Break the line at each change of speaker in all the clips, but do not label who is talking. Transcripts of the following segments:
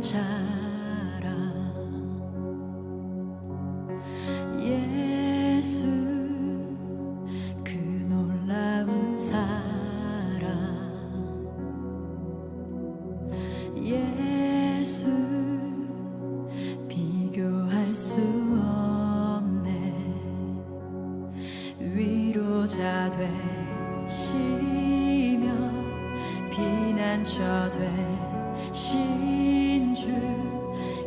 자랑 예수 그 놀라운 사랑 예수 비교할 수 없네 위로자 되시며 피난처 되신 주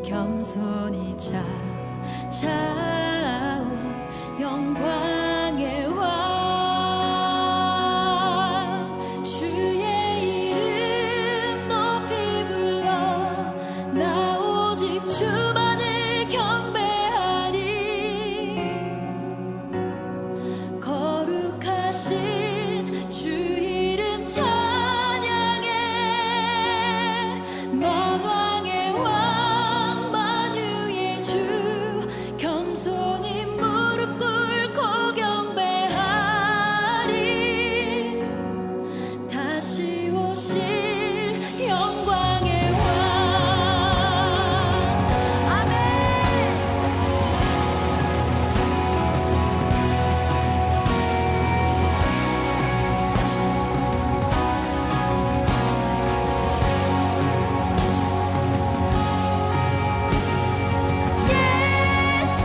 겸손히 찾아온 영광의 왕 주의 이름 높이 불러 나 오직 주만을 경배하리 거룩하신 주 이름 찬양해 만왕의 왕 만유의 주 겸손히 무릎 꿇고 경배하리 다시 오실 영광의 왕 아멘 예수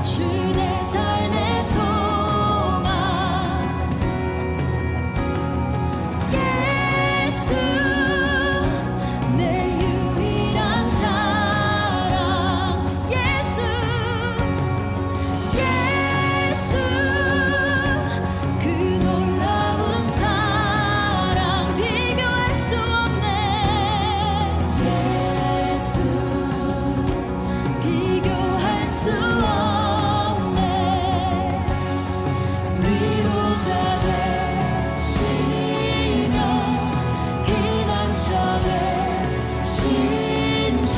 주 내 삶의 소망 예수 내 유일한 자랑 예수 예수 그 놀라운 사랑 비교할 수 없네 예수 비교할 수 없네 위로자 되시며 피난처 되신 주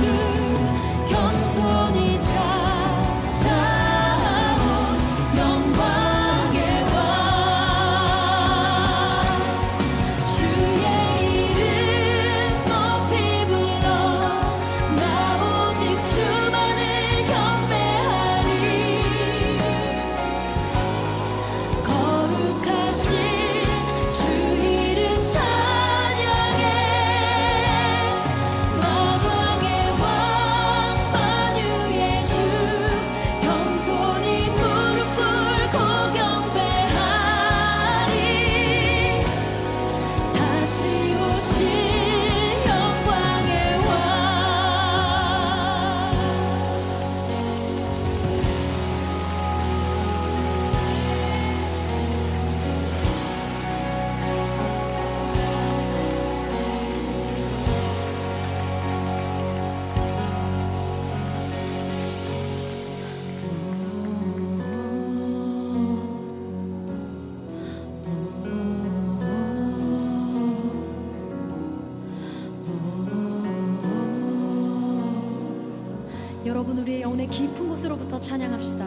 겸손히 찾아온 영광의 왕 주의 이름 높이 불러 나 오직 주만을 경배하리 거룩하신 주 이름 찬양해 만왕의 왕 만유의 주 겸손히 무릎 꿇고 경배하리 다시 오실 영광의 왕 여러분 우리의 영혼의 깊은 곳으로부터 찬양합시다.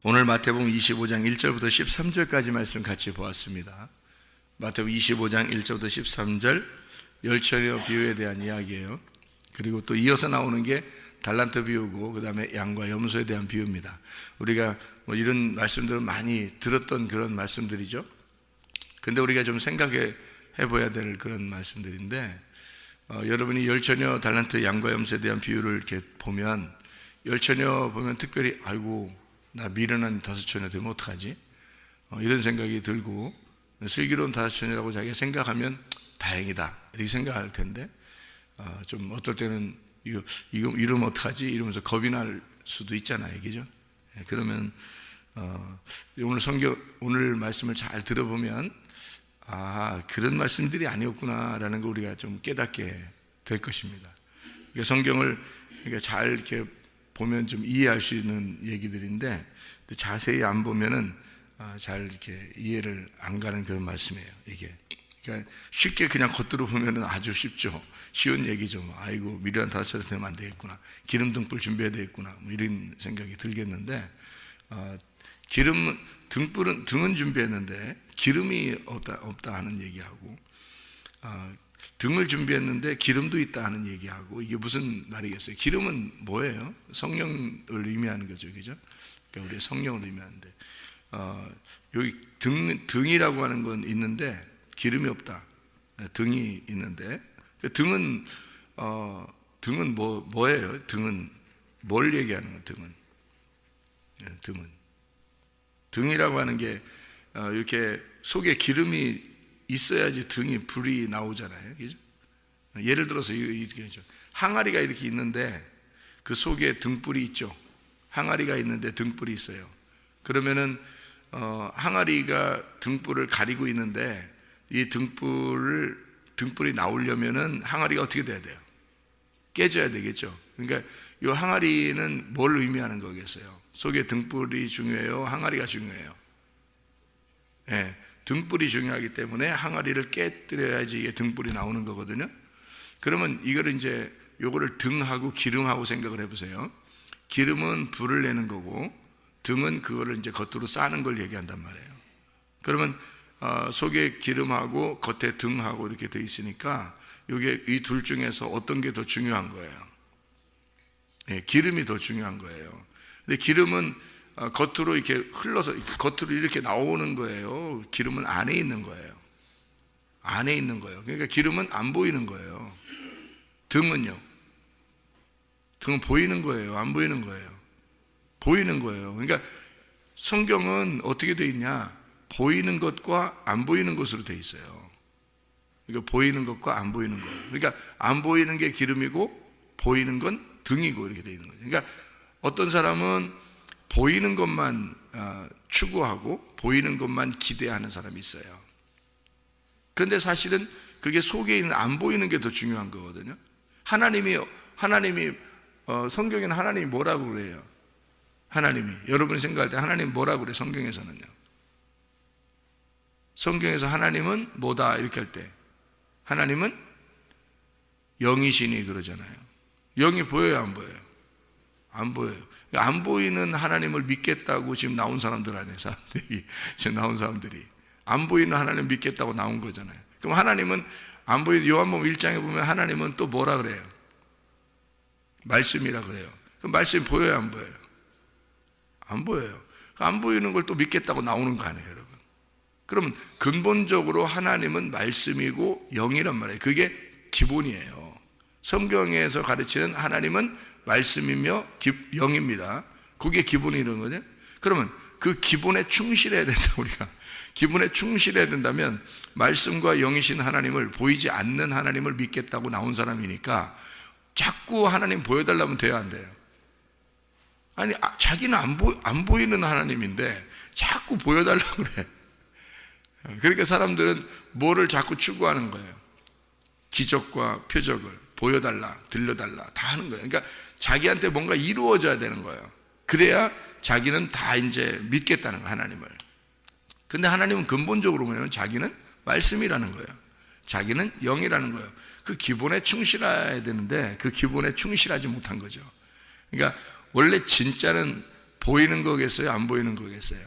오늘 마태복음 25장 1절부터 13절까지 말씀 같이 보았습니다. 마태복음 25장 1절부터 13절 열처녀 비유에 대한 이야기예요. 그리고 또 이어서 나오는 게 달란트 비유고 그 다음에 양과 염소에 대한 비유입니다. 우리가 뭐 이런 말씀들을 많이 들었던 그런 말씀들이죠. 근데 우리가 좀 생각해 봐야 될 그런 말씀들인데, 여러분이 열처녀 달란트 양과 염소에 대한 비유를 이렇게 보면, 열처녀 보면 특별히 아이고 나 미련한 다섯 처녀 되면 어떡하지? 이런 생각이 들고, 슬기로운 다섯 처녀라고 자기가 생각하면 다행이다 이렇게 생각할 텐데, 좀 어떨 때는 이거 이러면 어떡하지? 이러면서 겁이 날 수도 있잖아요, 그죠? 그러면 오늘 말씀을 잘 들어보면 그런 말씀들이 아니었구나라는 걸 우리가 좀 깨닫게 될 것입니다. 그러니까 성경을 잘 이렇게 보면 좀 이해할 수 있는 얘기들인데, 자세히 안 보면은 잘 이렇게 이해를 안 가는 그런 말씀이에요. 이게 그러니까 쉽게 그냥 겉으로 보면은 아주 쉽죠. 쉬운 얘기죠. 아이고 미련한 다섯 처녀 되면 안 되겠구나. 기름 등불 준비해야 되겠구나. 뭐 이런 생각이 들겠는데, 등은 준비했는데 기름이 없다 하는 얘기하고, 등을 준비했는데 기름도 있다 하는 얘기하고, 이게 무슨 말이겠어요? 기름은 뭐예요? 성령을 의미하는 거죠, 그죠? 그러니까 우리의 성령을 의미하는데, 여기 등이라고 하는 건 있는데 기름이 없다. 등이 있는데, 등은 뭐예요? 등은 뭘 얘기하는 거예요? 등이라고 하는 게 이렇게 속에 기름이 있어야지 불이 나오잖아요, 그죠? 예를 들어서 이렇게 하죠. 항아리가 이렇게 있는데 그 속에 등불이 있죠. 항아리가 있는데 등불이 있어요. 그러면은 항아리가 등불을 가리고 있는데, 이 등불이 나오려면은 항아리가 어떻게 돼야 돼요? 깨져야 되겠죠. 그러니까 이 항아리는 뭘 의미하는 거겠어요? 속에 등불이 중요해요? 항아리가 중요해요? 네, 등불이 중요하기 때문에 항아리를 깨뜨려야지 이게 등불이 나오는 거거든요. 그러면 요거를 등하고 기름하고 생각을 해보세요. 기름은 불을 내는 거고, 등은 그거를 이제 겉으로 싸는 걸 얘기한단 말이에요. 그러면 속에 기름하고 겉에 등하고 이렇게 돼 있으니까 이게 이 둘 중에서 어떤 게 더 중요한 거예요? 네, 기름이 더 중요한 거예요. 근데 기름은 겉으로 이렇게 흘러서 겉으로 이렇게 나오는 거예요. 기름은 안에 있는 거예요. 안에 있는 거예요. 그러니까 기름은 안 보이는 거예요. 등은요? 등은 보이는 거예요? 안 보이는 거예요? 보이는 거예요. 그러니까 성경은 어떻게 되어 있냐? 보이는 것과 안 보이는 것으로 되어 있어요. 그러니까 보이는 것과 안 보이는 것. 그러니까 안 보이는 게 기름이고 보이는 건 등이고 이렇게 되어 있는 거죠. 그러니까 어떤 사람은 보이는 것만 추구하고 보이는 것만 기대하는 사람이 있어요. 그런데 사실은 그게 속에 있는 안 보이는 게 더 중요한 거거든요. 하나님이 성경에는 하나님이 뭐라고 그래요? 하나님이 여러분이 생각할 때 하나님 뭐라고 그래요? 성경에서는요. 성경에서 하나님은 뭐다 이렇게 할 때 하나님은 영이시니 그러잖아요. 영이 보여요, 안 보여요? 안 보여요. 안 보이는 하나님을 믿겠다고 지금 나온 사람들 아니에요, 사람들이. 안 보이는 하나님을 믿겠다고 나온 거잖아요. 그럼 하나님은 안 보이는, 요한복음 1장에 보면 하나님은 또 뭐라 그래요? 말씀이라 그래요. 그럼 말씀이 보여요, 안 보여요? 안 보여요. 안 보이는 걸 또 믿겠다고 나오는 거 아니에요, 여러분? 그러면 근본적으로 하나님은 말씀이고 영이란 말이에요. 그게 기본이에요. 성경에서 가르치는 하나님은 말씀이며 영입니다. 그게 기본이라는 거죠. 그러면 그 기본에 충실해야 된다. 우리가 기본에 충실해야 된다면 말씀과 영이신 하나님을, 보이지 않는 하나님을 믿겠다고 나온 사람이니까 자꾸 하나님 보여달라면 돼야 안 돼요? 아니, 자기는 안 보이는 하나님인데 자꾸 보여달라고 그래. 그러니까 사람들은 뭐를 자꾸 추구하는 거예요? 기적과 표적을 보여달라, 들려달라 다 하는 거예요. 그러니까 자기한테 뭔가 이루어져야 되는 거예요. 그래야 자기는 다 이제 믿겠다는 거예요, 하나님을. 근데 하나님은 근본적으로 보면 자기는 말씀이라는 거예요. 자기는 영이라는 거예요. 그 기본에 충실해야 되는데 그 기본에 충실하지 못한 거죠. 그러니까 원래 진짜는 보이는 거겠어요? 안 보이는 거겠어요?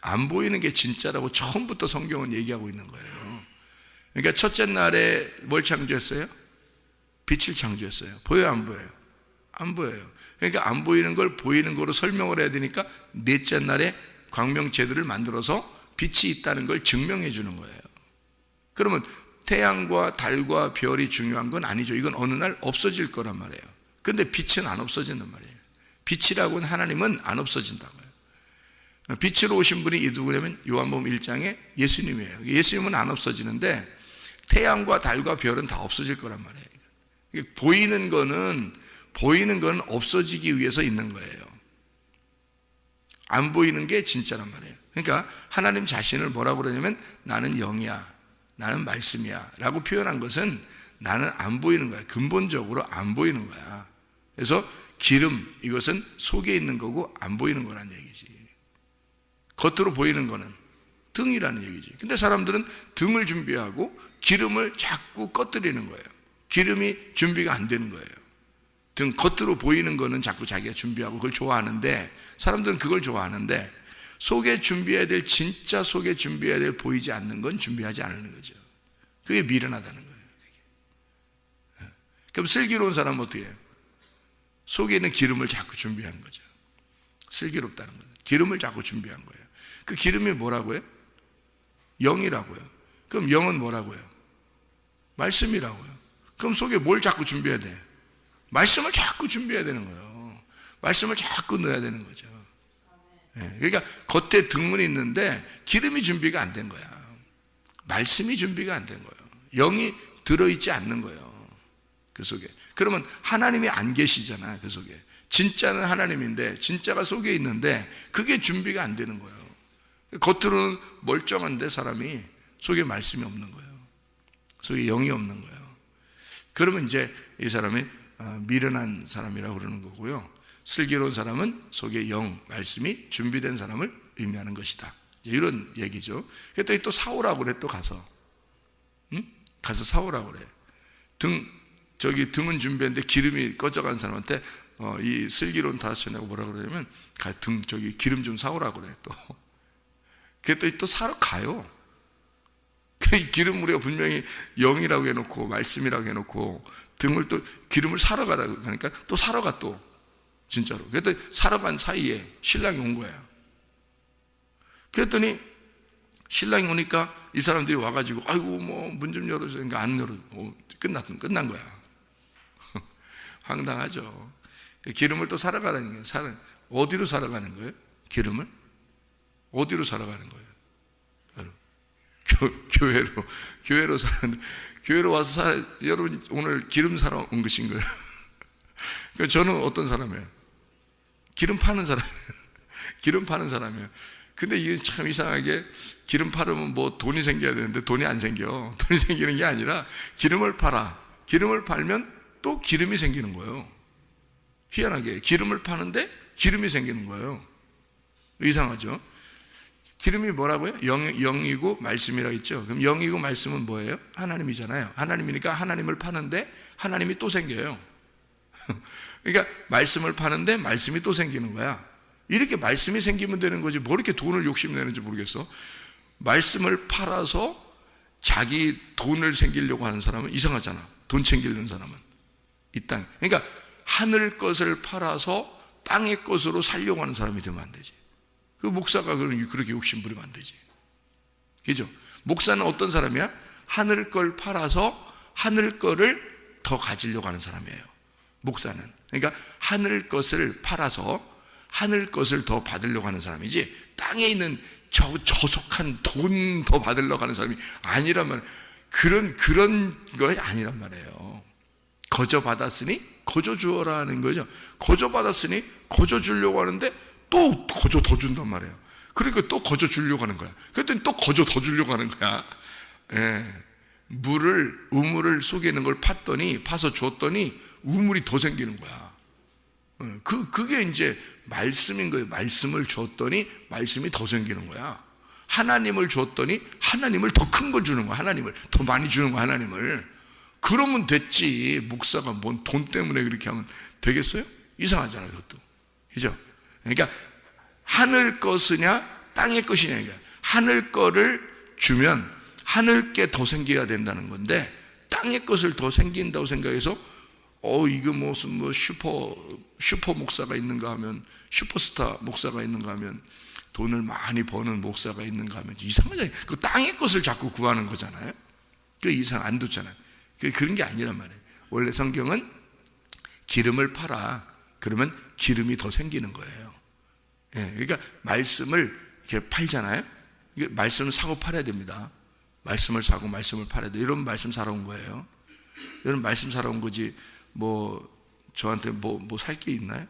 안 보이는 게 진짜라고 처음부터 성경은 얘기하고 있는 거예요. 그러니까 첫째 날에 뭘 창조했어요? 빛을 창조했어요. 보여요, 안 보여요? 안 보여요. 그러니까 안 보이는 걸 보이는 거로 설명을 해야 되니까 넷째 날에 광명제도를 만들어서 빛이 있다는 걸 증명해 주는 거예요. 그러면 태양과 달과 별이 중요한 건 아니죠. 이건 어느 날 없어질 거란 말이에요. 근데 빛은 안 없어진단 말이에요. 빛이라고는 하나님은 안 없어진다고요. 빛으로 오신 분이 이 누구냐면 요한복음 1장에 예수님이에요. 예수님은 안 없어지는데 태양과 달과 별은 다 없어질 거란 말이에요. 보이는 거는 없어지기 위해서 있는 거예요. 안 보이는 게 진짜란 말이에요. 그러니까 하나님 자신을 뭐라고 그러냐면 나는 영이야, 나는 말씀이야 라고 표현한 것은 나는 안 보이는 거야. 근본적으로 안 보이는 거야. 그래서 기름, 이것은 속에 있는 거고 안 보이는 거란 얘기지. 겉으로 보이는 거는 등이라는 얘기지. 근데 사람들은 등을 준비하고 기름을 자꾸 꺼뜨리는 거예요. 기름이 준비가 안 되는 거예요. 등, 겉으로 보이는 거는 자꾸 자기가 준비하고 그걸 좋아하는데, 사람들은 그걸 좋아하는데 속에 준비해야 될, 진짜 속에 준비해야 될 보이지 않는 건 준비하지 않는 거죠. 그게 미련하다는 거예요. 그게. 그럼 슬기로운 사람은 어떻게 해요? 속에 있는 기름을 자꾸 준비한 거죠. 슬기롭다는 거죠. 기름을 자꾸 준비한 거예요. 그 기름이 뭐라고요? 영이라고요. 그럼 영은 뭐라고요? 말씀이라고요. 그럼 속에 뭘 자꾸 준비해야 돼? 말씀을 자꾸 준비해야 되는 거예요. 말씀을 자꾸 넣어야 되는 거죠. 그러니까 겉에 등은 있는데 기름이 준비가 안 된 거야. 말씀이 준비가 안 된 거예요. 영이 들어있지 않는 거예요. 그 속에. 그러면 하나님이 안 계시잖아요. 그 속에. 진짜는 하나님인데 진짜가 속에 있는데 그게 준비가 안 되는 거예요. 겉으로는 멀쩡한데 사람이 속에 말씀이 없는 거예요. 속에 영이 없는 거예요. 그러면 이제 이 사람이 미련한 사람이라고 그러는 거고요. 슬기로운 사람은 속에 영, 말씀이 준비된 사람을 의미하는 것이다. 이런 얘기죠. 그랬더니 또 사오라고 그래. 또 가서 가서 사오라고 그래. 등은 준비했는데 기름이 꺼져간 사람한테 이 슬기로운 다스냐고 뭐라고 그러냐면 기름 좀 사오라고 그래. 또 그랬더니 또 사러 가요. 그 기름 우리가 분명히 영이라고 해놓고 말씀이라고 해놓고 등을 또 기름을 사러 가라고 하니까 또 사러 가. 또 진짜로. 그랬더니 사러 간 사이에 신랑이 온 거야. 그랬더니 신랑이 오니까 이 사람들이 와가지고 아이고 뭐 문 좀 열어주세요. 그러니까 안 열어. 끝난 거야. 황당하죠. 기름을 또 사러 가라는 거예요. 어디로 사러 가는 거예요? 기름을? 어디로 사러 가는 거예요? 교회로 와서 여러분 오늘 기름 사러 온 것인 거예요. 저는 어떤 사람이에요? 기름 파는 사람이에요. 근데 이게 참 이상하게 기름 팔으면 뭐 돈이 생겨야 되는데 돈이 안 생겨. 돈이 생기는 게 아니라 기름을 팔아. 기름을 팔면 또 기름이 생기는 거예요. 희한하게 기름을 파는데 기름이 생기는 거예요. 이상하죠? 기름이 뭐라고요? 영이고 말씀이라고 했죠. 그럼 영이고 말씀은 뭐예요? 하나님이잖아요. 하나님이니까 하나님을 파는데 하나님이 또 생겨요. 그러니까 말씀을 파는데 말씀이 또 생기는 거야. 이렇게 말씀이 생기면 되는 거지 뭐 이렇게 돈을 욕심내는지 모르겠어. 말씀을 팔아서 자기 돈을 생기려고 하는 사람은 이상하잖아. 돈 챙기려는 사람은 이 땅. 그러니까 하늘 것을 팔아서 땅의 것으로 살려고 하는 사람이 되면 안 되지. 그 목사가 그렇게 욕심 부리면 안 되지. 그죠? 목사는 어떤 사람이야? 하늘 걸 팔아서 하늘 거를 더 가지려고 하는 사람이에요. 목사는. 그러니까 하늘 것을 팔아서 하늘 것을 더 받으려고 하는 사람이지 땅에 있는 저속한 돈 더 받으려고 하는 사람이 아니란 말이에요. 그런 거 아니란 말이에요. 거저 받았으니 거저 주어라 하는 거죠. 거저 받았으니 거저 주려고 하는데 또 거저 더 준단 말이에요. 그러니까 또 거저 주려고 하는 거야. 그랬더니 또 거저 더 주려고 하는 거야. 우물을 속에 있는 걸 파서 줬더니 우물이 더 생기는 거야. 그게 이제 말씀인 거예요. 말씀을 줬더니 말씀이 더 생기는 거야. 하나님을 줬더니 하나님을 더 큰 걸 주는 거야. 하나님을 더 많이 주는 거야. 하나님을. 그러면 됐지. 목사가 뭔 돈 때문에 그렇게 하면 되겠어요? 이상하잖아요. 그것도. 그죠? 그러니까 하늘 것이냐 땅의 것이냐, 그러니까 하늘 거를 주면 하늘 게 더 생겨야 된다는 건데, 땅의 것을 더 생긴다고 생각해서 이거 무슨 슈퍼 목사가 있는가 하면, 슈퍼스타 목사가 있는가 하면, 돈을 많이 버는 목사가 있는가 하면 이상하잖아요. 그 땅의 것을 자꾸 구하는 거잖아요. 그 이상 안 좋잖아요. 그런 게 아니란 말이에요. 원래 성경은 기름을 팔아. 그러면 기름이 더 생기는 거예요. 예, 그러니까 말씀을 이렇게 팔잖아요. 이게 말씀을 사고 팔아야 됩니다. 말씀을 사고 말씀을 팔아야 돼. 이런 말씀 사러 온 거예요. 이런 말씀 사러 온 거지. 저한테 뭐 살 게 있나요?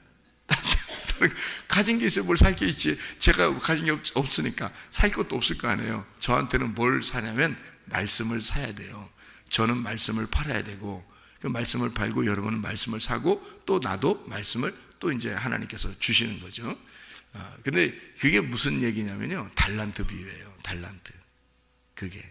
가진 게 있어요. 뭘 살 게 있지. 제가 가진 게 없으니까 살 것도 없을 거 아니에요. 저한테는 뭘 사냐면 말씀을 사야 돼요. 저는 말씀을 팔아야 되고, 그 말씀을 팔고 여러분은 말씀을 사고, 또 나도 말씀을 또 이제 하나님께서 주시는 거죠. 근데 그게 무슨 얘기냐면요, 달란트 비유예요. 달란트. 그게.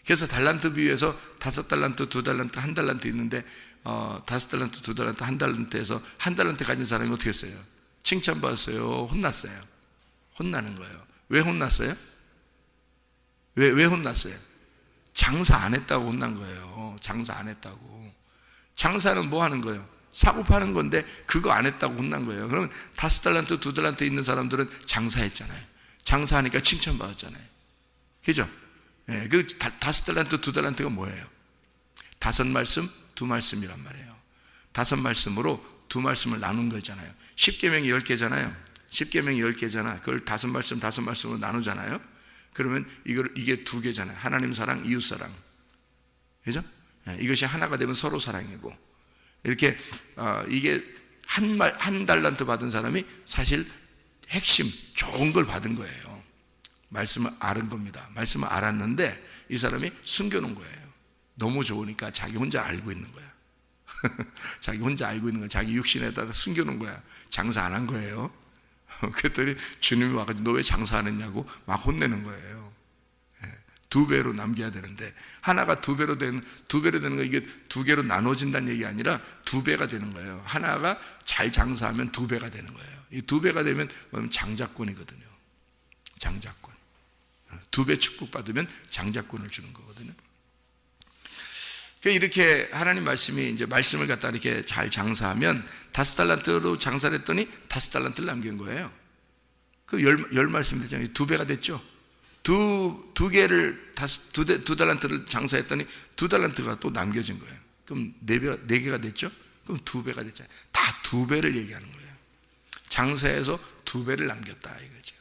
그래서 달란트 비유에서 5달란트, 2달란트, 1달란트 있는데 5달란트, 2달란트, 1달란트에서 1달란트 가진 사람이 어떻게 했어요? 칭찬받았어요? 혼났어요? 혼나는 거예요. 왜 혼났어요? 왜 혼났어요? 장사 안 했다고 혼난 거예요. 장사 안 했다고. 장사는 뭐 하는 거예요? 사고 파는 건데 그거 안 했다고 혼난 거예요. 그러면 5달란트, 2달란트 있는 사람들은 장사했잖아요. 장사하니까 칭찬받았잖아요. 그죠? 예, 그 5달란트, 2달란트가 뭐예요? 5말씀, 2말씀이란 말이에요. 5말씀으로 2말씀을 나눈 거잖아요. 10계명이 10개잖아요. 10계명이 10개잖아. 그걸 5말씀, 5말씀으로 나누잖아요. 그러면 이게 2개잖아요. 하나님 사랑, 이웃 사랑. 그죠? 예, 이것이 하나가 되면 서로 사랑이고, 이렇게 이게 한 달란트 받은 사람이 사실 핵심 좋은 걸 받은 거예요. 말씀을 알은 겁니다. 말씀을 알았는데 이 사람이 숨겨놓은 거예요. 너무 좋으니까 자기 혼자 알고 있는 거야. 자기 혼자 알고 있는 거야. 자기 육신에다가 숨겨놓은 거야. 장사 안 한 거예요. 그랬더니 주님이 와가지고 너 왜 장사 안 했냐고 막 혼내는 거예요. 2배로 남겨야 되는데, 하나가 2배로 되는 거, 이게 2개로 나눠진다는 얘기 아니라 2배가 되는 거예요. 하나가 잘 장사하면 2배가 되는 거예요. 이 2배가 되면 장자권이거든요. 장자권. 2배 축복받으면 장자권을 주는 거거든요. 이렇게 하나님 말씀이 이제 말씀을 갖다 이렇게 잘 장사하면 5달란트로 장사를 했더니 5달란트를 남긴 거예요. 그 열 말씀 되잖아요. 2배가 됐죠. 두 달란트를 장사했더니 2달란트가 또 남겨진 거예요. 그럼 4개가 됐죠? 그럼 2배가 됐잖아요. 다 2배를 얘기하는 거예요. 장사해서 2배를 남겼다 이거죠.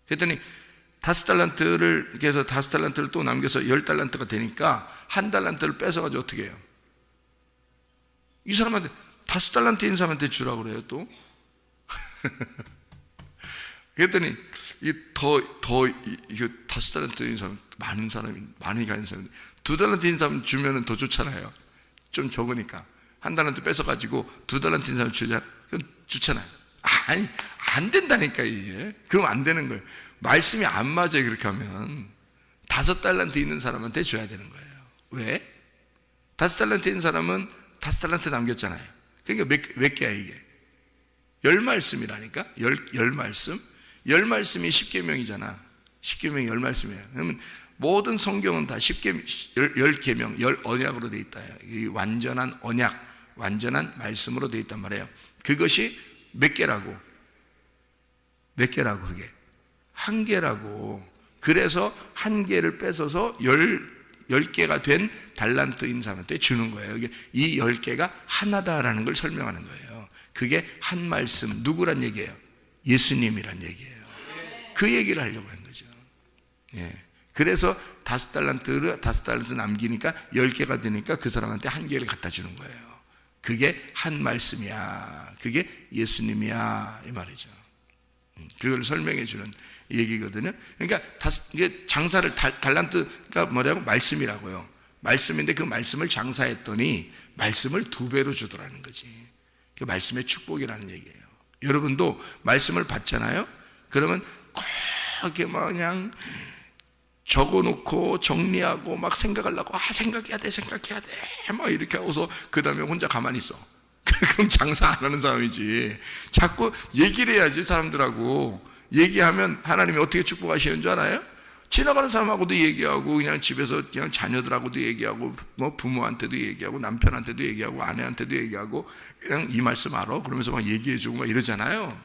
그랬더니 5달란트를, 이렇게 해서 5달란트를 또 남겨서 10달란트가 되니까 1달란트를 뺏어가지고 어떻게 해요? 이 사람한테 5달란트인 사람한테 주라고 그래요, 또. 그랬더니 더 5달란트인 사람, 많이 가진 사람, 2달란트인 사람 주면은 더 좋잖아요. 좀 적으니까. 1달란트 뺏어가지고 2달란트인 사람 주잖아요. 그럼 좋잖아요. 아니, 안 된다니까, 이게. 그럼 안 되는 거예요. 말씀이 안 맞아요, 그렇게 하면. 5달란트 있는 사람한테 줘야 되는 거예요. 왜? 5달란트 있는 사람은 5달란트 남겼잖아요. 그러니까 몇 개야, 이게? 10말씀이라니까? 10말씀? 10말씀이 10계명이잖아. 10계명이 10말씀이에요. 그러면 모든 성경은 다 10계명, 10언약으로 되어 있다. 이 완전한 언약, 완전한 말씀으로 되어 있단 말이에요. 그것이 몇 개라고? 몇 개라고 그게? 1개라고. 그래서 1개를 뺏어서 10개가 된 달란트인 사람한테 주는 거예요. 이 10개가 하나다라는 걸 설명하는 거예요. 그게 한 말씀, 누구란 얘기예요? 예수님이란 얘기예요. 그 얘기를 하려고 한 거죠. 예. 그래서 5달란트 남기니까 10개가 되니까 그 사람한테 1개를 갖다 주는 거예요. 그게 한 말씀이야. 그게 예수님이야. 이 말이죠. 그걸 설명해 주는 얘기거든요. 그러니까 이게 장사를, 달란트가 뭐라고? 말씀이라고요. 말씀인데 그 말씀을 장사했더니 말씀을 2배로 주더라는 거지. 그 말씀의 축복이라는 얘기예요. 여러분도 말씀을 받잖아요. 그러면 꼭 이렇게 막 그냥 적어놓고 정리하고 막 생각하려고, 생각해야 돼 막 이렇게 하고서 그 다음에 혼자 가만히 있어. 그럼 장사 안 하는 사람이지. 자꾸 얘기를 해야지. 사람들하고 얘기하면 하나님이 어떻게 축복하시는 줄 알아요? 지나가는 사람하고도 얘기하고, 그냥 집에서 그냥 자녀들하고도 얘기하고, 뭐 부모한테도 얘기하고, 남편한테도 얘기하고, 아내한테도 얘기하고, 그냥 이 말씀 알아? 그러면서 막 얘기해주고 막 이러잖아요.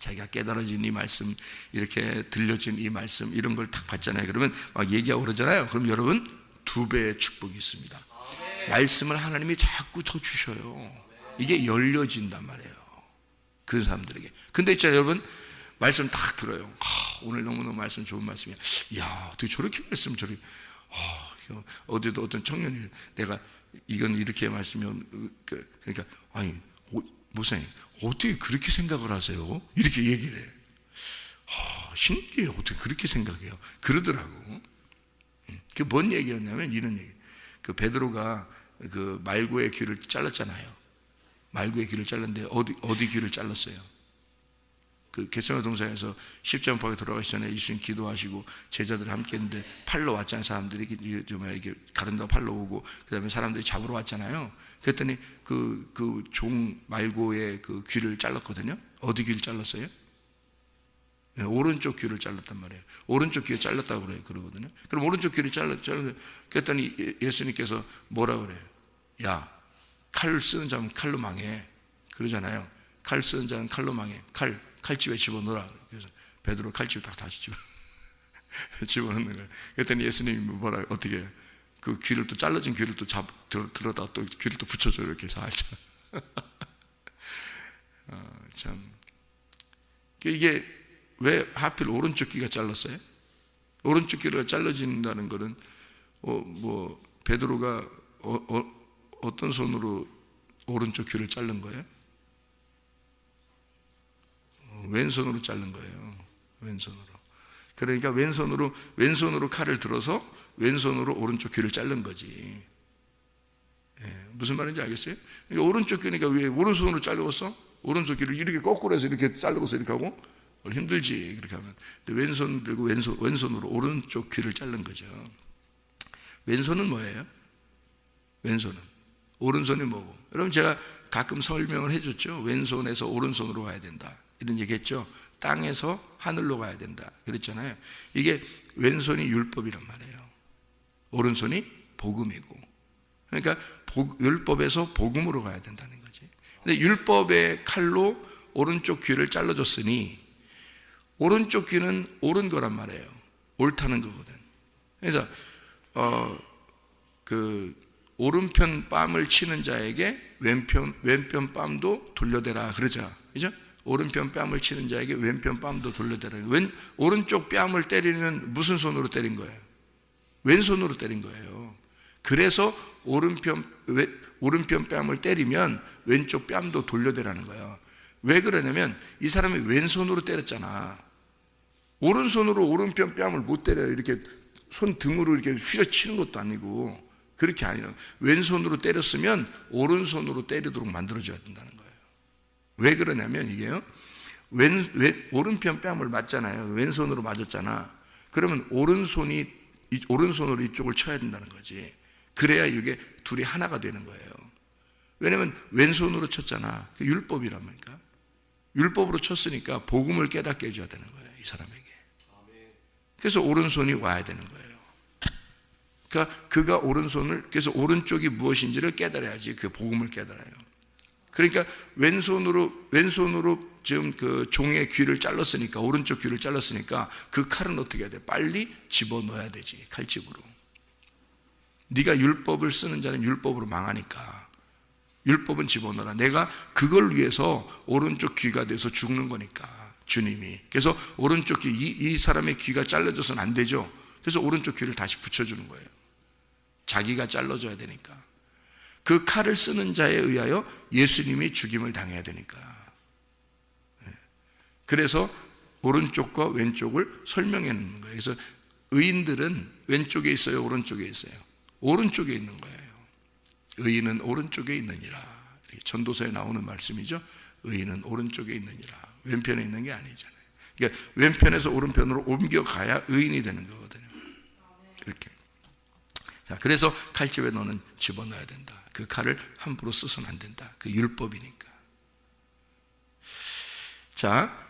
자기가 깨달아진 이 말씀, 이렇게 들려진 이 말씀, 이런 걸 딱 봤잖아요. 그러면 막 얘기하고 그러잖아요. 그럼 여러분, 2배의 축복이 있습니다. 말씀을 하나님이 자꾸 더 주셔요. 이게 열려진단 말이에요, 그 사람들에게. 근데 있잖아요, 여러분, 말씀 딱 들어요. 오늘 너무너무 말씀 좋은 말씀이야. 이야, 어떻게 저렇게 말씀 저렇게. 어디도 어떤 청년이 내가 이건 이렇게 말씀이면, 그러니까 아니 목사님 어떻게 그렇게 생각을 하세요? 이렇게 얘기를 해. 신기해요. 어떻게 그렇게 생각해요? 그러더라고. 그게 뭔 얘기였냐면 이런 얘기. 그 베드로가 그 말고의 귀를 잘랐잖아요. 말고의 귀를 잘랐는데 어디 귀를 잘랐어요? 그 겟세마네 동산에서 십자가에 돌아가시 전에 예수님 기도하시고 제자들 함께 했는데 팔로 왔잖아요. 사람들이 이렇게 가른다고 팔로 오고, 그 다음에 사람들이 잡으러 왔잖아요. 그랬더니 그 종 말고의 그 귀를 잘랐거든요. 어디 귀를 잘랐어요? 네, 오른쪽 귀를 잘랐단 말이에요. 오른쪽 귀에 잘랐다고 그러거든요. 그럼 오른쪽 귀를 그랬더니 예수님께서 뭐라 그래요? 야, 칼 쓰는 자는 칼로 망해. 그러잖아요. 칼 쓰는 자는 칼로 망해. 칼집에 집어넣어라. 그래서 베드로 칼집에 딱 다시 집어넣는 거예요. 그랬더니 예수님이 뭐라, 어떻게 해요? 그 귀를 또 잘라진 귀를 또 들어다 또 귀를 또 붙여줘, 이렇게 살짝. 참. 이게 왜 하필 오른쪽 귀가 잘랐어요? 오른쪽 귀가 잘라진다는 거는 뭐 베드로가 어떤 손으로 오른쪽 귀를 자른 거예요? 왼손으로 자른 거예요. 왼손으로. 그러니까 왼손으로 칼을 들어서 왼손으로 오른쪽 귀를 자른 거지. 무슨 말인지 알겠어요? 그러니까 오른쪽 귀니까 왜 오른손으로 자르겠어? 오른쪽 귀를 이렇게 거꾸로 해서 이렇게 자르고서 이렇게 하고 힘들지, 그렇게 하면. 근데 왼손 들고 왼손으로 오른쪽 귀를 자른 거죠. 왼손은 뭐예요? 왼손은 오른손이 뭐고? 여러분, 제가 가끔 설명을 해줬죠. 왼손에서 오른손으로 가야 된다, 이런 얘기 했죠. 땅에서 하늘로 가야 된다 그랬잖아요. 이게 왼손이 율법이란 말이에요. 오른손이 복음이고. 그러니까 율법에서 복음으로 가야 된다는 거지. 근데 율법의 칼로 오른쪽 귀를 잘라줬으니 오른쪽 귀는 옳은 거란 말이에요. 옳다는 거거든. 그래서 그 오른편 뺨을 치는 자에게 왼편 뺨도 돌려대라 그러자, 그죠? 오른편 뺨을 치는 자에게 왼편 뺨도 돌려대라. 오른쪽 뺨을 때리면 무슨 손으로 때린 거예요? 왼손으로 때린 거예요. 그래서 오른편 뺨을 때리면 왼쪽 뺨도 돌려대라는 거예요. 왜 그러냐면 이 사람이 왼손으로 때렸잖아. 오른손으로 오른편 뺨을 못 때려요. 이렇게 손 등으로 이렇게 휘저치는 것도 아니고, 그렇게 아니라 왼손으로 때렸으면 오른손으로 때리도록 만들어줘야 된다는 거예요. 왜 그러냐면 이게요, 오른편 뺨을 맞잖아요. 왼손으로 맞았잖아. 그러면 오른손으로 이쪽을 쳐야 된다는 거지. 그래야 이게 둘이 하나가 되는 거예요. 왜냐면 왼손으로 쳤잖아. 그 율법이란 말이니까. 율법으로 쳤으니까 복음을 깨닫게 해줘야 되는 거예요, 이 사람에게. 그래서 오른손이 와야 되는 거예요. 그러니까 그가 그래서 오른쪽이 무엇인지를 깨달아야지 그 복음을 깨달아요. 그러니까 왼손으로 지금 그 종의 귀를 잘랐으니까, 오른쪽 귀를 잘랐으니까 그 칼은 어떻게 해야 돼? 빨리 집어넣어야 되지, 칼집으로. 네가 율법을 쓰는 자는 율법으로 망하니까 율법은 집어넣어라. 내가 그걸 위해서 오른쪽 귀가 돼서 죽는 거니까, 주님이. 그래서 오른쪽 귀, 이 사람의 귀가 잘라져서는 안 되죠. 그래서 오른쪽 귀를 다시 붙여주는 거예요. 자기가 잘라져야 되니까. 그 칼을 쓰는 자에 의하여 예수님이 죽임을 당해야 되니까. 그래서 오른쪽과 왼쪽을 설명해 놓는 거예요. 그래서 의인들은 왼쪽에 있어요, 오른쪽에 있어요? 오른쪽에 있는 거예요. 의인은 오른쪽에 있느니라. 전도서에 나오는 말씀이죠. 의인은 오른쪽에 있느니라. 왼편에 있는 게 아니잖아요. 그러니까 왼편에서 오른편으로 옮겨가야 의인이 되는 거거든요. 이렇게. 자, 그래서 칼집에 너는 집어넣어야 된다. 그 칼을 함부로 쓰서는 안 된다. 그 율법이니까. 자,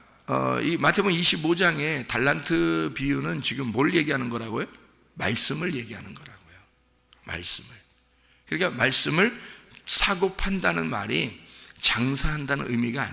이 마태복음 25장의 달란트 비유는 지금 뭘 얘기하는 거라고요? 말씀을 얘기하는 거라고요. 말씀을. 그러니까 말씀을 사고 판다는 말이 장사한다는 의미가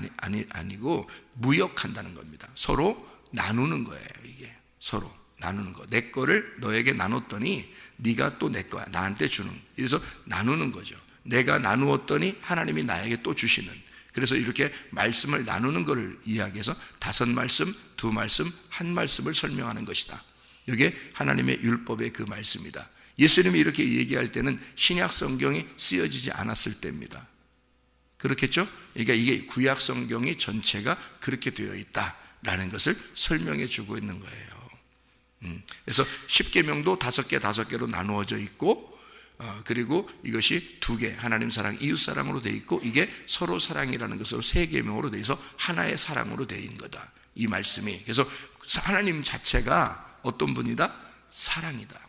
아니고 무역한다는 겁니다. 서로 나누는 거예요. 이게 서로 나누는 거. 내 거를 너에게 나눴더니 네가 또 내 거야. 나한테 주는. 그래서 나누는 거죠. 내가 나누었더니 하나님이 나에게 또 주시는. 그래서 이렇게 말씀을 나누는 것을 이야기해서 5말씀, 2말씀, 1말씀을 설명하는 것이다. 이게 하나님의 율법의 그 말씀이다. 예수님이 이렇게 얘기할 때는 신약 성경이 쓰여지지 않았을 때입니다. 그렇겠죠? 그러니까 이게 구약 성경이 전체가 그렇게 되어 있다라는 것을 설명해 주고 있는 거예요. 그래서 10계명도 5개로 나누어져 있고, 그리고 이것이 2개, 하나님 사랑, 이웃 사랑으로 되어 있고, 이게 서로 사랑이라는 것으로 3계명으로 되어 있어 하나의 사랑으로 되어 있는 거다. 이 말씀이. 그래서 하나님 자체가 어떤 분이다? 사랑이다.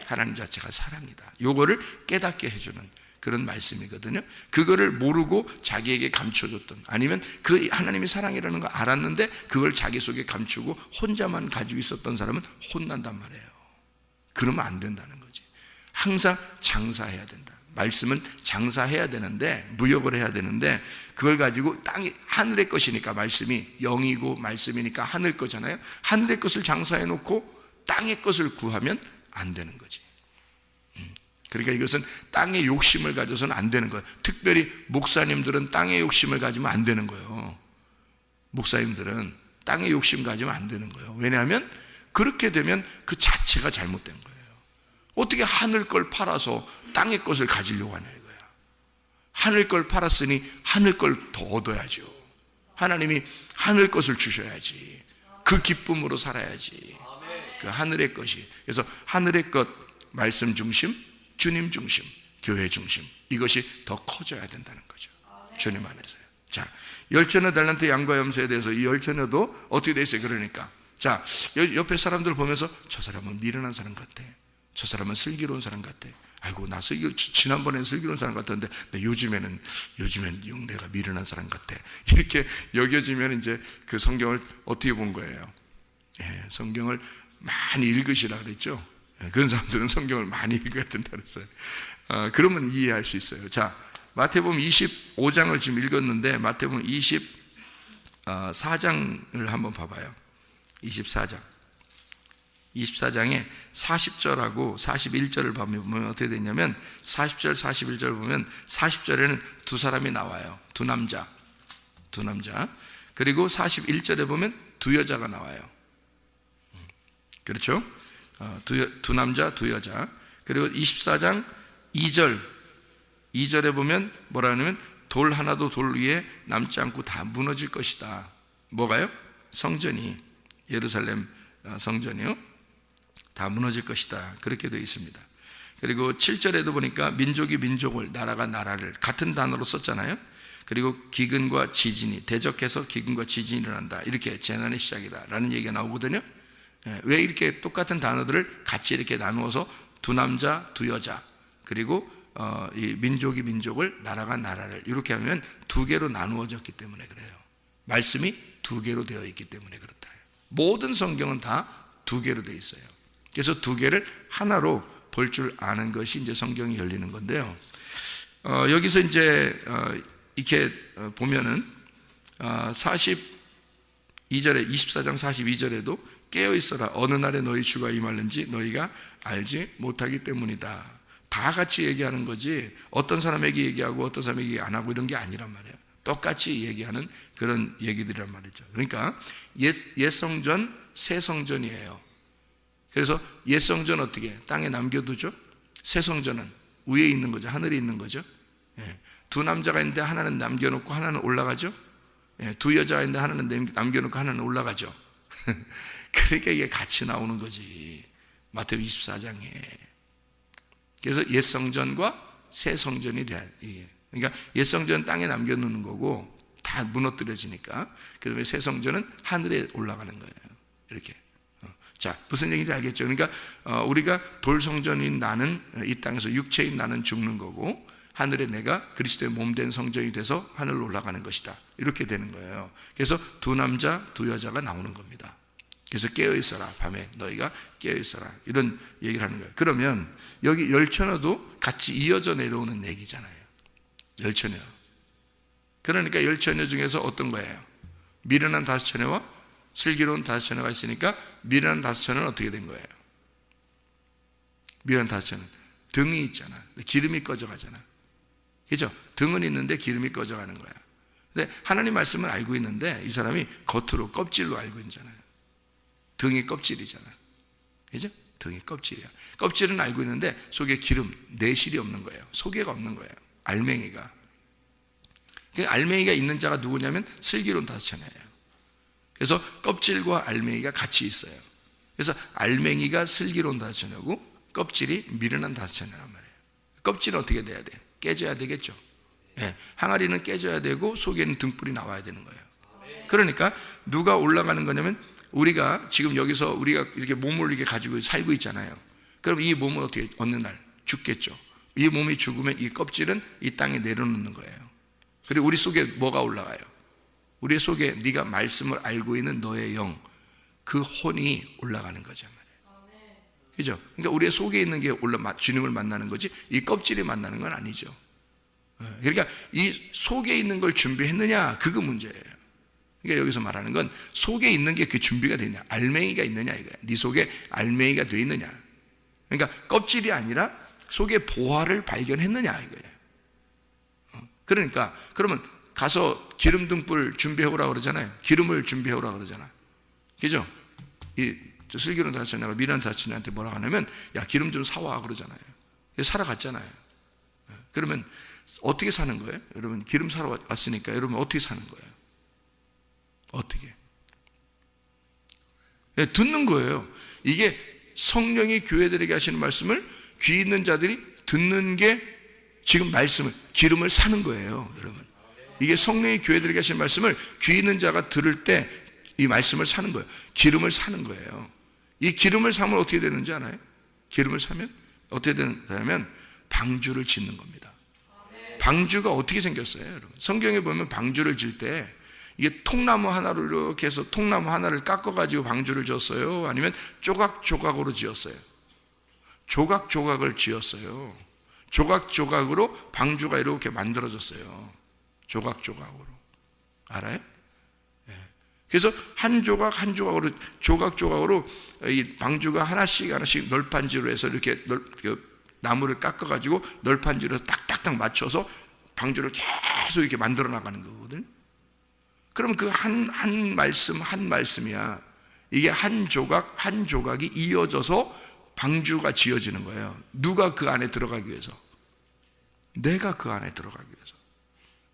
하나님 자체가 사랑이다. 요거를 깨닫게 해주는 그런 말씀이거든요. 그거를 모르고 자기에게 감춰줬던, 아니면 그 하나님이 사랑이라는 걸 알았는데 그걸 자기 속에 감추고 혼자만 가지고 있었던 사람은 혼난단 말이에요. 그러면 안 된다는 거지. 항상 장사해야 된다. 말씀은 장사해야 되는데, 무역을 해야 되는데, 그걸 가지고 땅이 하늘의 것이니까, 말씀이 영이고 말씀이니까 하늘 거잖아요. 하늘의 것을 장사해 놓고 땅의 것을 구하면 안 되는 거지. 그러니까 이것은 땅의 욕심을 가져서는 안 되는 거예요. 특별히 목사님들은 땅의 욕심을 가지면 안 되는 거예요. 목사님들은 땅의 욕심 가지면 안 되는 거예요. 왜냐하면 그렇게 되면 그 자체가 잘못된 거예요. 어떻게 하늘 걸 팔아서 땅의 것을 가지려고 하냐 이거야. 하늘 걸 팔았으니 하늘 걸 더 얻어야죠. 하나님이 하늘 것을 주셔야지. 그 기쁨으로 살아야지. 그 하늘의 것이. 그래서 하늘의 것, 말씀 중심, 주님 중심, 교회 중심, 이것이 더 커져야 된다는 거죠. 주님 안에서요. 자, 열처녀 달란트 양과 염소에 대해서 이 열처녀도 어떻게 돼 있어요? 그러니까 자, 옆에 사람들 보면서 저 사람은 미련한 사람 같아. 저 사람은 슬기로운 사람 같아. 아이고, 나 지난번에는 슬기로운 사람 같았는데 요즘엔 내가 미련한 사람 같아. 이렇게 여겨지면 이제 그 성경을 어떻게 본 거예요? 예, 성경을 많이 읽으시라 그랬죠. 그런 사람들은 성경을 많이 읽어야 된다 그랬어요. 그러면 이해할 수 있어요. 자, 마태복음 25장을 지금 읽었는데 마태복음 24장을 한번 봐봐요. 24장에 40절하고 41절을 보면 어떻게 되냐면 40절, 41절을 보면 40절에는 두 사람이 나와요. 두 남자. 그리고 41절에 보면 두 여자가 나와요. 그렇죠? 두 남자, 두 여자. 그리고 24장 2절에 보면 뭐라 하냐면 돌 하나도 돌 위에 남지 않고 다 무너질 것이다. 뭐가요? 성전이, 예루살렘 성전이요, 다 무너질 것이다. 그렇게 되어 있습니다. 그리고 7절에도 보니까 민족이 민족을, 나라가 나라를, 같은 단어로 썼잖아요. 그리고 기근과 지진이, 대적해서 기근과 지진이 일어난다. 이렇게 재난의 시작이다 라는 얘기가 나오거든요. 왜 이렇게 똑같은 단어들을 같이 이렇게 나누어서 두 남자, 두 여자, 그리고 이 민족이 민족을, 나라가 나라를 이렇게 하면 두 개로 나누어졌기 때문에 그래요. 말씀이 두 개로 되어 있기 때문에 그렇다. 모든 성경은 다 두 개로 되어 있어요. 그래서 두 개를 하나로 볼 줄 아는 것이 이제 성경이 열리는 건데요. 여기서 이제 이렇게 보면은 42절에, 24장 42절에도 깨어 있어라. 어느 날에 너희 주가 임하는지 너희가 알지 못하기 때문이다. 다 같이 얘기하는 거지, 어떤 사람에게 얘기하고 어떤 사람에게 얘기 안 하고 이런 게 아니란 말이에요. 똑같이 얘기하는 그런 얘기들이란 말이죠. 그러니까 옛 성전, 새 성전이에요. 그래서 옛 성전 어떻게 땅에 남겨두죠? 새 성전은 위에 있는 거죠. 하늘에 있는 거죠. 두 남자가 있는데 하나는 남겨놓고 하나는 올라가죠. 두 여자가 있는데 하나는 남겨놓고 하나는 올라가죠. 그러니까 이게 같이 나오는 거지, 마태복음 24장에. 그래서 옛 성전과 새 성전이 돼야. 그러니까 옛 성전은 땅에 남겨놓는 거고 다 무너뜨려지니까, 그다음에 새 성전은 하늘에 올라가는 거예요. 이렇게. 자, 무슨 얘기인지 알겠죠? 그러니까 우리가 돌성전인 나는 이 땅에서 육체인 나는 죽는 거고, 하늘에 내가 그리스도의 몸된 성전이 돼서 하늘로 올라가는 것이다. 이렇게 되는 거예요. 그래서 두 남자 두 여자가 나오는 겁니다. 그래서 깨어있어라, 밤에 너희가 깨어있어라, 이런 얘기를 하는 거예요. 그러면 여기 열처녀도 같이 이어져 내려오는 얘기잖아요. 열처녀. 그러니까 열처녀 중에서 어떤 거예요? 미련한 다섯 처녀와 슬기로운 다섯 처녀가 있으니까, 미련한 다섯 처녀는 어떻게 된 거예요? 미련한 다섯 처녀는 등이 있잖아. 기름이 꺼져가잖아. 그죠? 등은 있는데 기름이 꺼져가는 거야. 근데 하나님 말씀을 알고 있는데 이 사람이 겉으로 껍질로 알고 있잖아요. 등이 껍질이잖아. 그죠? 등이 껍질이야. 껍질은 알고 있는데 속에 기름, 내실이 없는 거예요. 소개가 없는 거예요. 알맹이가. 그 알맹이가 있는 자가 누구냐면 슬기로운 다섯 처녀예요. 그래서 껍질과 알맹이가 같이 있어요. 그래서 알맹이가 슬기로운 다섯 처녀고 껍질이 미련한 다섯 처녀란 말이에요. 껍질은 어떻게 돼야 돼요? 깨져야 되겠죠. 예, 항아리는 깨져야 되고 속에는 등불이 나와야 되는 거예요. 그러니까 누가 올라가는 거냐면, 우리가 지금 여기서 우리가 이렇게 몸을 이렇게 가지고 살고 있잖아요. 그럼 이 몸은 어떻게 어느 날 죽겠죠. 이 몸이 죽으면 이 껍질은 이 땅에 내려놓는 거예요. 그리고 우리 속에 뭐가 올라가요? 우리 속에 네가 말씀을 알고 있는 너의 영, 그 혼이 올라가는 거죠. 그죠? 그러니까 우리의 속에 있는 게 주님을 만나는 거지, 이 껍질이 만나는 건 아니죠. 그러니까 이 속에 있는 걸 준비했느냐, 그거 문제예요. 그러니까 여기서 말하는 건 속에 있는 게 그 준비가 되느냐, 알맹이가 있느냐 이거야. 네 속에 알맹이가 돼 있느냐. 그러니까 껍질이 아니라 속에 보화를 발견했느냐 이거예요. 그러니까 그러면 가서 기름 등불 준비해오라고 그러잖아요. 기름을 준비해오라고 그러잖아. 그죠? 이 슬기로운 다섯 처녀가 미련한 다섯 처녀한테 뭐라고 하냐면, 야, 기름 좀 사와 그러잖아요. 사러 갔잖아요. 그러면 어떻게 사는 거예요? 여러분, 기름 사러 왔으니까 여러분 어떻게 사는 거예요? 어떻게? 듣는 거예요. 이게 성령이 교회들에게 하시는 말씀을 귀 있는 자들이 듣는 게 지금 말씀을, 기름을 사는 거예요, 여러분. 이게 성령이 교회들에게 하시는 말씀을 귀 있는 자가 들을 때 이 말씀을 사는 거예요. 기름을 사는 거예요. 이 기름을 사면 어떻게 되는지 알아요? 기름을 사면 어떻게 되냐면 방주를 짓는 겁니다. 방주가 어떻게 생겼어요, 여러분? 성경에 보면 방주를 질 때 이게 통나무 하나로 이렇게 해서 통나무 하나를 깎아가지고 방주를 지었어요? 아니면 조각조각으로 지었어요? 조각조각을 지었어요. 조각조각으로 방주가 이렇게 만들어졌어요. 조각조각으로. 알아요? 그래서 한 조각 한 조각으로, 조각조각으로 이 방주가 하나씩 하나씩 널판지로 해서 이렇게 나무를 깎아가지고 널판지로 딱딱딱 맞춰서 방주를 계속 이렇게 만들어 나가는 거거든. 그럼 그 한 말씀 한 말씀이야. 이게 한 조각 한 조각이 이어져서 방주가 지어지는 거예요. 누가 그 안에 들어가기 위해서? 내가 그 안에 들어가기 위해서.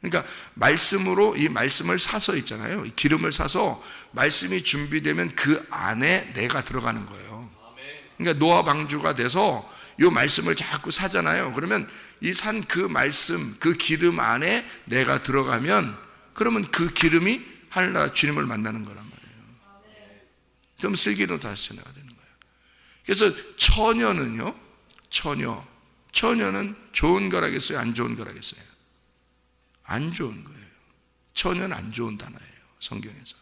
그러니까 말씀으로 이 말씀을 사서 있잖아요. 기름을 사서 말씀이 준비되면 그 안에 내가 들어가는 거예요. 그러니까 노아 방주가 돼서 이 말씀을 자꾸 사잖아요. 그러면 이 산 그 말씀, 그 기름 안에 내가 들어가면, 그러면 그 기름이 하늘나라 주님을 만나는 거란 말이에요. 그럼 슬기로운 다섯 처녀가 되는 거예요. 그래서 처녀는요, 처녀는 좋은 거라겠어요? 안 좋은 거라겠어요? 안 좋은 거예요. 처녀는 안 좋은 단어예요, 성경에서.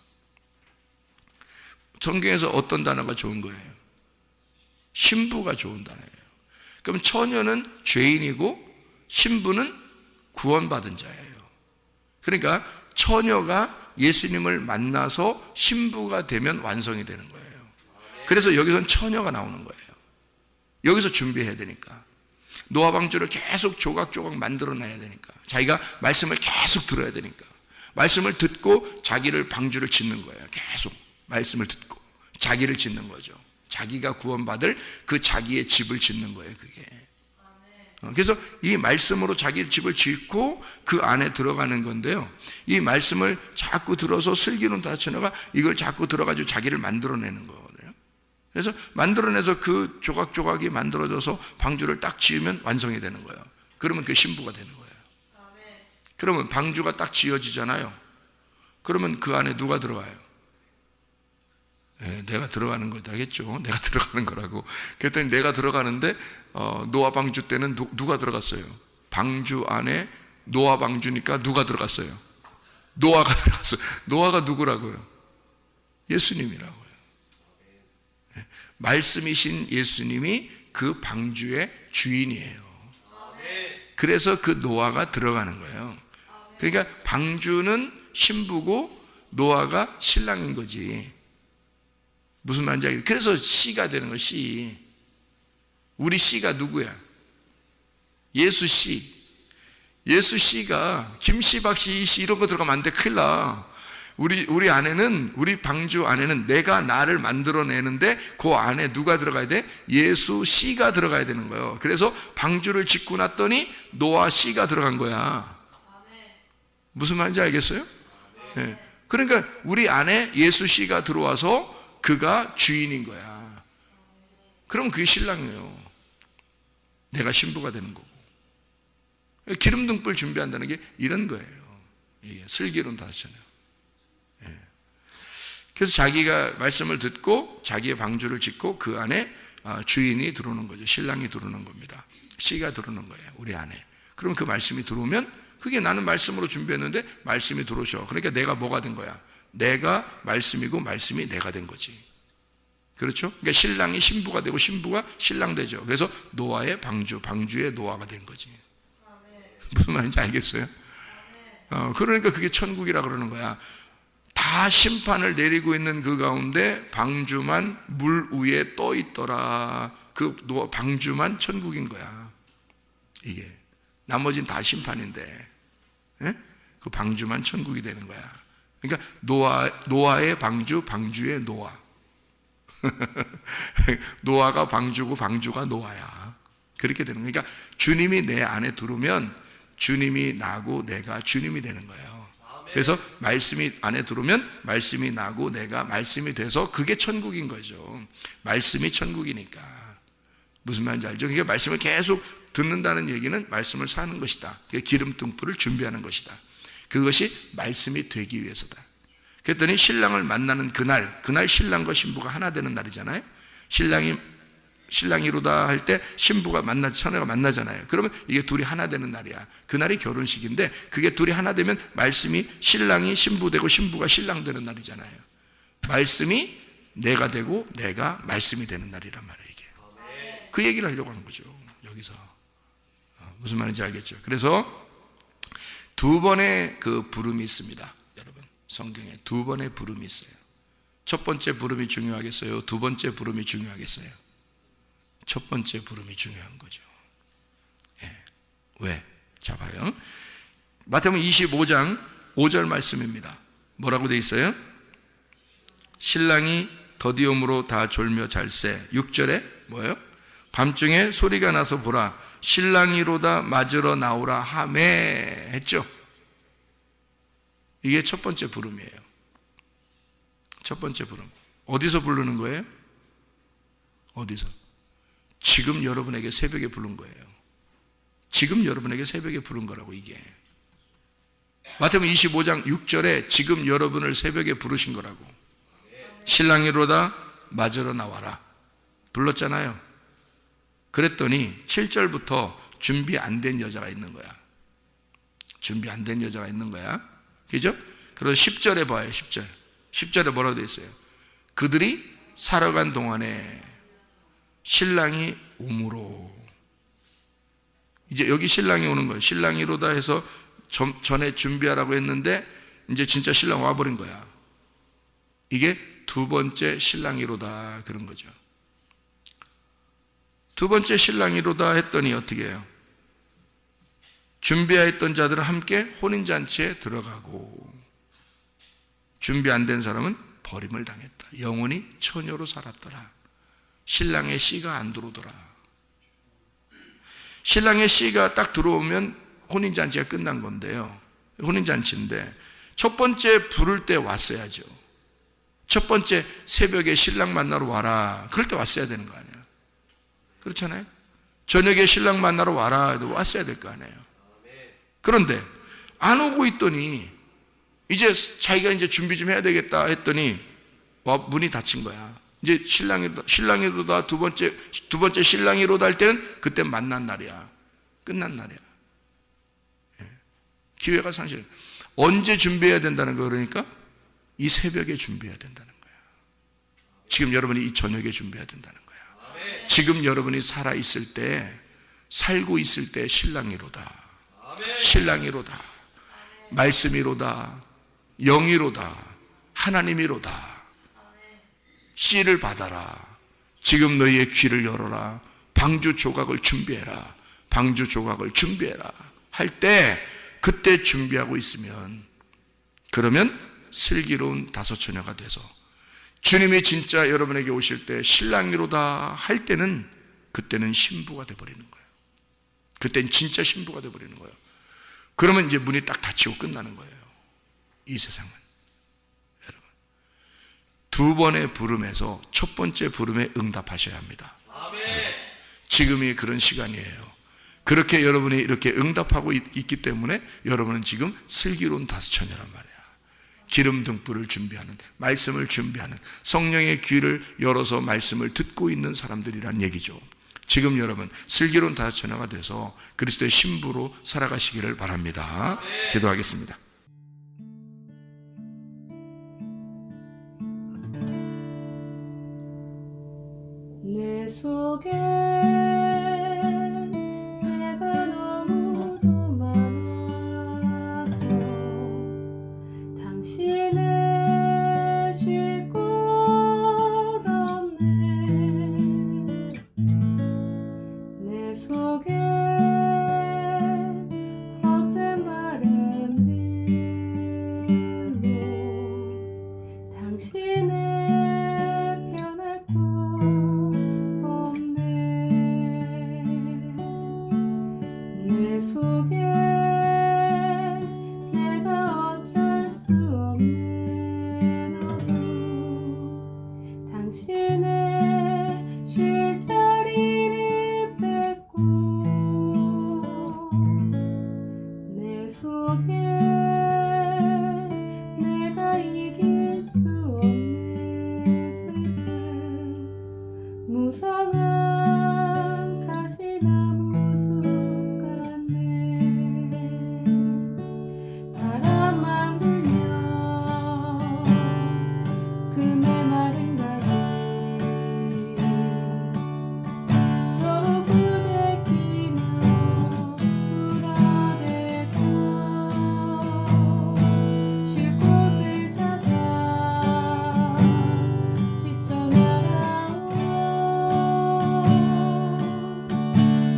성경에서 어떤 단어가 좋은 거예요? 신부가 좋은 단어예요. 그럼 처녀는 죄인이고 신부는 구원받은 자예요. 그러니까 처녀가 예수님을 만나서 신부가 되면 완성이 되는 거예요. 그래서 여기서는 처녀가 나오는 거예요. 여기서 준비해야 되니까. 노아 방주를 계속 조각조각 만들어놔야 되니까. 자기가 말씀을 계속 들어야 되니까. 말씀을 듣고 자기를 방주를 짓는 거예요. 계속 말씀을 듣고 자기를 짓는 거죠. 자기가 구원받을 그 자기의 집을 짓는 거예요, 그게. 그래서 이 말씀으로 자기 집을 짓고 그 안에 들어가는 건데요. 이 말씀을 자꾸 들어서 슬기로운 다섯 처녀가 이걸 자꾸 들어가지고 자기를 만들어내는 거거든요. 그래서 만들어내서 그 조각조각이 만들어져서 방주를 딱 지으면 완성이 되는 거예요. 그러면 그 신부가 되는 거예요. 그러면 방주가 딱 지어지잖아요. 그러면 그 안에 누가 들어가요? 내가 들어가는 거다겠죠. 내가 들어가는 거라고. 그랬더니 내가 들어가는데 노아 방주 때는 누가 들어갔어요? 방주 안에 노아 방주니까 누가 들어갔어요? 노아가 들어갔어요. 노아가 누구라고요? 예수님이라고요. 말씀이신 예수님이 그 방주의 주인이에요. 그래서 그 노아가 들어가는 거예요. 그러니까 방주는 신부고 노아가 신랑인 거지. 무슨 말인지 알겠어요? 그래서 씨가 되는 거예요. 씨. 우리 씨가 누구야? 예수 씨. 예수 씨가 김씨, 박씨, 이씨 이런 거 들어가면 안 돼. 큰일 나. 우리 안에는, 우리 방주 안에는 내가 나를 만들어내는데 그 안에 누가 들어가야 돼? 예수 씨가 들어가야 되는 거예요. 그래서 방주를 짓고 났더니 노아 씨가 들어간 거야. 무슨 말인지 알겠어요? 네. 그러니까 우리 안에 예수 씨가 들어와서 그가 주인인 거야. 그럼 그게 신랑이에요. 내가 신부가 되는 거고. 기름 등불 준비한다는 게 이런 거예요. 이게 슬기로운 다시잖아요. 그래서 자기가 말씀을 듣고 자기의 방주를 짓고 그 안에 주인이 들어오는 거죠. 신랑이 들어오는 겁니다. 씨가 들어오는 거예요. 우리 안에. 그럼 그 말씀이 들어오면 그게 나는 말씀으로 준비했는데 말씀이 들어오셔. 그러니까 내가 뭐가 된 거야? 내가 말씀이고 말씀이 내가 된 거지. 그렇죠? 그러니까 신랑이 신부가 되고 신부가 신랑 되죠. 그래서 노아의 방주, 방주의 노아가 된 거지. 무슨 말인지 알겠어요? 그러니까 그게 천국이라 그러는 거야. 다 심판을 내리고 있는 그 가운데 방주만 물 위에 떠 있더라. 그 방주만 천국인 거야. 이게 나머지는 다 심판인데, 그 방주만 천국이 되는 거야. 그러니까 노아의 방주, 방주의 노아. 노아가 방주고 방주가 노아야. 그렇게 되는 거야. 그러니까 주님이 내 안에 들어오면 주님이 나고 내가 주님이 되는 거예요. 그래서 말씀이 안에 들어오면 말씀이 나고 내가 말씀이 돼서 그게 천국인 거죠. 말씀이 천국이니까. 무슨 말인지 알죠? 그러니까 말씀을 계속 듣는다는 얘기는 말씀을 사는 것이다. 기름 등불을 준비하는 것이다. 그것이 말씀이 되기 위해서다. 그랬더니 신랑을 만나는 그날 신랑과 신부가 하나 되는 날이잖아요. 신랑이로다 할 때 신부가 처녀가 만나잖아요. 그러면 이게 둘이 하나 되는 날이야. 그날이 결혼식인데 그게 둘이 하나 되면 말씀이 신랑이 신부 되고 신부가 신랑 되는 날이잖아요. 말씀이 내가 되고 내가 말씀이 되는 날이란 말이에요. 이게. 그 얘기를 하려고 하는 거죠. 여기서. 무슨 말인지 알겠죠? 그래서 두 번의 그 부름이 있습니다. 여러분, 성경에 두 번의 부름이 있어요. 첫 번째 부름이 중요하겠어요? 두 번째 부름이 중요하겠어요? 첫 번째 부름이 중요한 거죠. 왜? 자, 봐요. 마태복음 25장 5절 말씀입니다. 뭐라고 돼 있어요? 신랑이 더디움으로 다 졸며 잘세. 6절에 뭐예요? 밤중에 소리가 나서 보라, 신랑이로다 맞으러 나오라 하매 했죠. 이게 첫 번째 부름이에요. 첫 번째 부름. 어디서 부르는 거예요? 어디서? 지금 여러분에게 새벽에 부른 거예요. 지금 여러분에게 새벽에 부른 거라고. 이게 마태복음 25장 6절에 지금 여러분을 새벽에 부르신 거라고. 신랑이로다 맞으러 나와라 불렀잖아요. 그랬더니 7절부터 준비 안 된 여자가 있는 거야. 준비 안 된 여자가 있는 거야. 그죠? 그래서 10절에 봐요. 10절에 뭐라고 되어 있어요? 그들이 살아간 동안에 신랑이 오므로. 이제 여기 신랑이 오는 거예요. 신랑이로다 해서 전에 준비하라고 했는데 이제 진짜 신랑 와버린 거야. 이게 두 번째 신랑이로다 그런 거죠. 두 번째 신랑이로다 했더니 어떻게 해요? 준비하였던 자들은 함께 혼인잔치에 들어가고 준비 안 된 사람은 버림을 당했다. 영원히 처녀로 살았더라. 신랑의 씨가 안 들어오더라. 신랑의 씨가 딱 들어오면 혼인잔치가 끝난 건데요. 혼인잔치인데 첫 번째 부를 때 왔어야죠. 첫 번째 새벽에 신랑 만나러 와라. 그럴 때 왔어야 되는 거 아니에요. 그렇잖아요. 저녁에 신랑 만나러 와라 해도 왔어야 될 거 아니에요. 그런데 안 오고 있더니 이제 자기가 이제 준비 좀 해야 되겠다 했더니 문이 닫힌 거야. 이제 신랑이로다 두 번째 신랑이로다 할 때는 그때 만난 날이야. 끝난 날이야. 기회가 상실. 언제 준비해야 된다는 거 그러니까 이 새벽에 준비해야 된다는 거야. 지금 여러분이 이 저녁에 준비해야 된다는 거야. 지금 여러분이 살아 있을 때, 살고 있을 때 신랑이로다. 신랑이로다. 말씀이로다. 영이로다. 하나님이로다. 씨를 받아라. 지금 너희의 귀를 열어라. 방주 조각을 준비해라. 방주 조각을 준비해라. 할 때 그때 준비하고 있으면 그러면 슬기로운 다섯 처녀가 돼서 주님이 진짜 여러분에게 오실 때 신랑이로다 할 때는 그때는 신부가 돼버리는 거예요. 그때는 진짜 신부가 돼버리는 거예요. 그러면 이제 문이 딱 닫히고 끝나는 거예요. 이 세상은. 여러분, 두 번의 부름에서 첫 번째 부름에 응답하셔야 합니다. 지금이 그런 시간이에요. 그렇게 여러분이 이렇게 응답하고 있기 때문에 여러분은 지금 슬기로운 다섯 처녀란 말이야. 기름 등불을 준비하는, 말씀을 준비하는, 성령의 귀를 열어서 말씀을 듣고 있는 사람들이란 얘기죠. 지금 여러분 슬기로운 다섯 처녀가 돼서 그리스도의 신부로 살아가시기를 바랍니다. 기도하겠습니다.
내 속에 내가 너무도 많아서 당신을 쉴 곳 없네. 내 속에 헛된 바램들로 당신을 내 속에 내가 어쩔 수 없는 어둠 당신의 쉴 자리를 뺏고 내 속에 내가 이길 수 없는 슬픔 무성한 가시나무 바람만 불면 그 메마른 가지 서로 부대끼며 울어대고 쉴 곳을 찾아 지쳐 나가온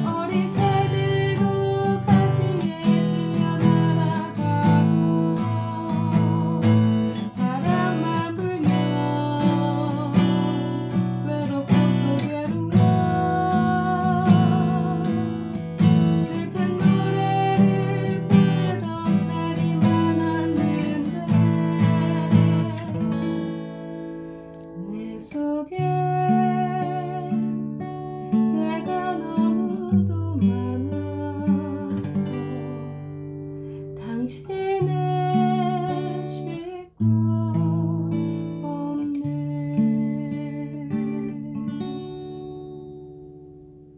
어린 새들도 가시에 지며 날아가고 바람만 불면 외롭고 또 괴로워 슬픈 노래를 부르던 날이 많았는데 내 속에